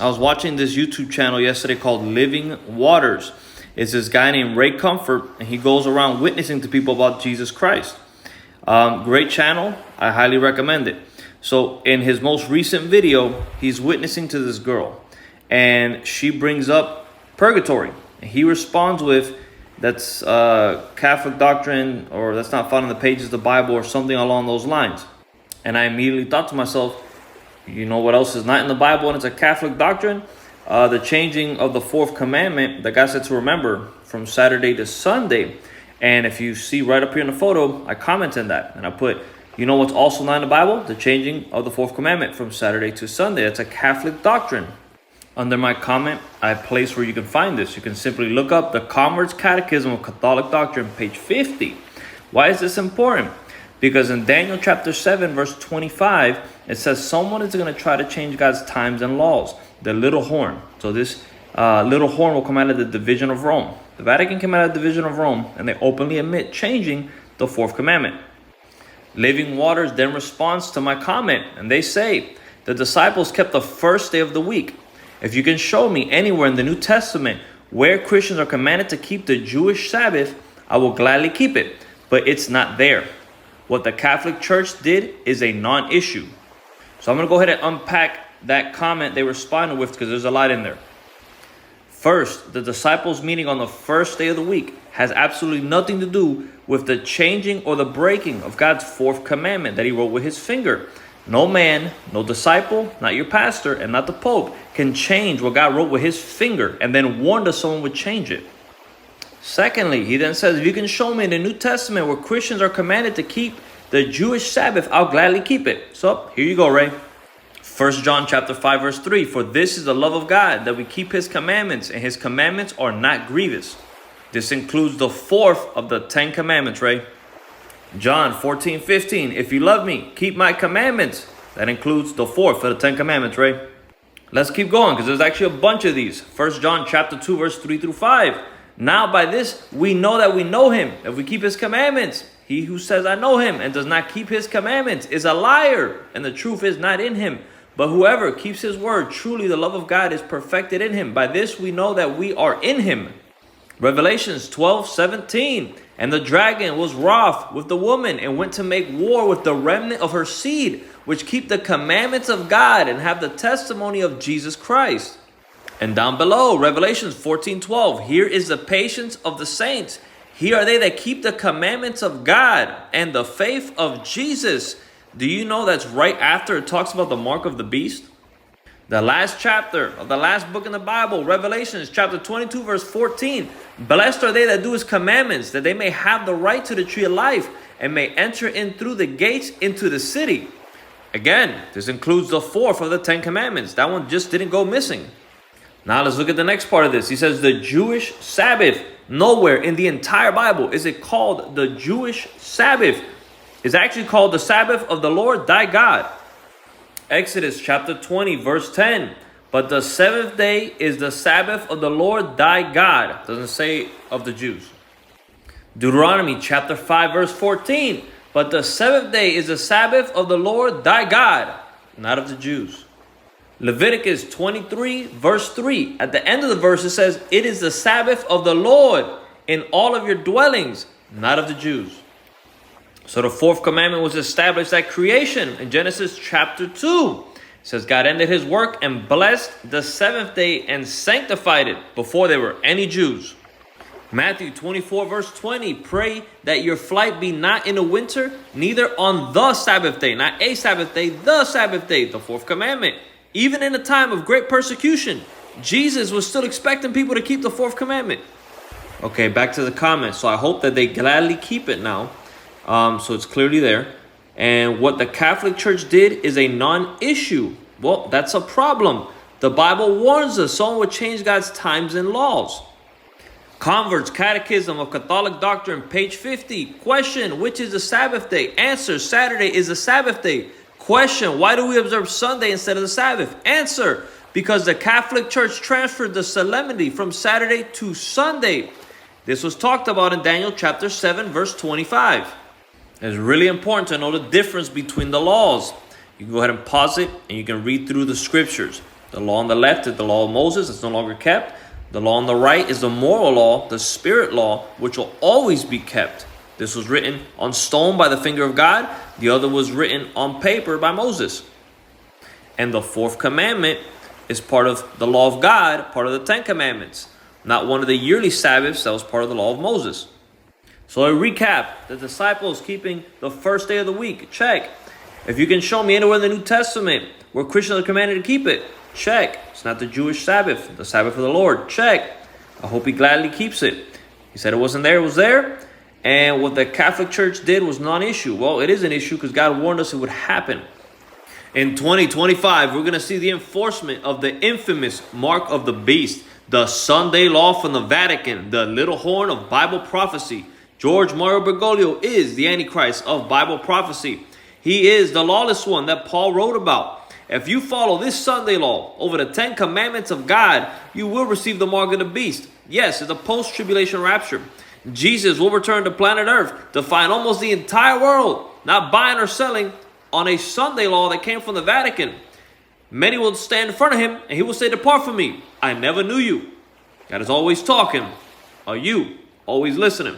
I was watching this YouTube channel yesterday called Living Waters. It's this guy named Ray Comfort, and he goes around witnessing to people about Jesus Christ. Great channel. I highly recommend it. So in his most recent video, he's witnessing to this girl, and she brings up purgatory. And he responds with, that's Catholic doctrine, or that's not found in the pages of the Bible, or something along those lines. And I immediately thought to myself, you know what else is not in the Bible and it's a Catholic doctrine? The changing of the fourth commandment that God said to remember from Saturday to Sunday. And if you see right up here in the photo, I commented that. And I put, you know what's also not in the Bible? The changing of the fourth commandment from Saturday to Sunday. That's a Catholic doctrine. Under my comment, I place where you can find this. You can simply look up the Convert's Catechism of Catholic Doctrine, page 50. Why is this important? Because in Daniel chapter 7, verse 25, it says someone is going to try to change God's times and laws. The little horn. So this little horn will come out of the division of Rome. The Vatican came out of the division of Rome, and they openly admit changing the fourth commandment. Living Waters then responds to my comment, and they say, the disciples kept the first day of the week. If you can show me anywhere in the New Testament where Christians are commanded to keep the Jewish Sabbath, I will gladly keep it, but it's not there. What the Catholic Church did is a non-issue. So I'm going to go ahead and unpack that comment they responded with, because there's a lot in there. First, the disciples meeting on the first day of the week has absolutely nothing to do with the changing or the breaking of God's fourth commandment that he wrote with his finger. No man, no disciple, not your pastor, and not the Pope can change what God wrote with his finger and then warn that someone would change it. Secondly, he then says, if you can show me in the New Testament where Christians are commanded to keep the Jewish Sabbath, I'll gladly keep it. So here you go, Ray. 1 John chapter 5, verse 3, for this is the love of God, that we keep his commandments, and his commandments are not grievous. This includes the fourth of the 10 commandments, Ray. John 14:15, if you love me, keep my commandments. That includes the fourth of the 10 commandments, Ray. Let's keep going, because there's actually a bunch of these. 1 John chapter 2, verse 3 through 5. Now by this we know that we know him, if we keep his commandments. He who says I know him and does not keep his commandments is a liar, and the truth is not in him. But whoever keeps his word, truly the love of God is perfected in him. By this we know that we are in him. Revelations 12:17. And the dragon was wroth with the woman and went to make war with the remnant of her seed, which keep the commandments of God and have the testimony of Jesus Christ. And down below, Revelations 14:12. Here is the patience of the saints. Here are they that keep the commandments of God and the faith of Jesus. Do you know that's right after it talks about the mark of the beast? The last chapter of the last book in the Bible, Revelations chapter 22, verse 14. Blessed are they that do his commandments, that they may have the right to the tree of life and may enter in through the gates into the city. Again, this includes the fourth of the 10 commandments. That one just didn't go missing. Now let's look at the next part of this. He says the Jewish Sabbath. Nowhere in the entire Bible is it called the Jewish Sabbath. It's actually called the Sabbath of the Lord thy God. Exodus chapter 20, verse 10. But the seventh day is the Sabbath of the Lord thy God. Doesn't say of the Jews. Deuteronomy chapter 5, verse 14. But the seventh day is the Sabbath of the Lord thy God, not of the Jews. Leviticus 23, verse 3. At the end of the verse it says, it is the Sabbath of the Lord in all of your dwellings, not of the Jews. So the fourth commandment was established at creation in Genesis chapter 2. It says God ended his work and blessed the seventh day and sanctified it before there were any Jews. Matthew 24, verse 20. Pray that your flight be not in the winter, neither on the Sabbath day, not a Sabbath day, the Sabbath day, the fourth commandment. Even in a time of great persecution, Jesus was still expecting people to keep the fourth commandment. Okay, back to the comments. So I hope that they gladly keep it now. So it's clearly there. And what the Catholic Church did is a non-issue. Well, that's a problem. The Bible warns us someone would change God's times and laws. Convert's Catechism of Catholic Doctrine, page 50. Question, which is the Sabbath day? Answer, Saturday is the Sabbath day. Question, why do we observe Sunday instead of the Sabbath? Answer, because the Catholic Church transferred the solemnity from Saturday to Sunday. This was talked about in Daniel chapter 7, verse 25. It's really important to know the difference between the laws. You can go ahead and pause it and you can read through the scriptures. The law on the left is the law of Moses. It's no longer kept. The law on the right is the moral law, the spirit law, which will always be kept. This was written on stone by the finger of God. The other was written on paper by Moses. And the fourth commandment is part of the law of God, part of the 10 commandments. Not one of the yearly Sabbaths that was part of the law of Moses. So I recap, the disciples keeping the first day of the week, check. If you can show me anywhere in the New Testament where Christians are commanded to keep it, check. It's not the Jewish Sabbath, the Sabbath of the Lord, check. I hope he gladly keeps it. He said it wasn't there, it was there. And what the Catholic Church did was non-issue. Well, it is an issue because God warned us it would happen. In 2025, we're going to see the enforcement of the infamous mark of the beast, the Sunday law from the Vatican, the little horn of Bible prophecy. George Mario Bergoglio is the Antichrist of Bible prophecy. He is the lawless one that Paul wrote about. If you follow this Sunday law over the 10 commandments of God, you will receive the mark of the beast. Yes, it's a post-tribulation rapture. Jesus will return to planet Earth to find almost the entire world not buying or selling on a Sunday law that came from the Vatican. Many will stand in front of him and he will say, "Depart from me, I never knew you." God is always talking. Are you always listening?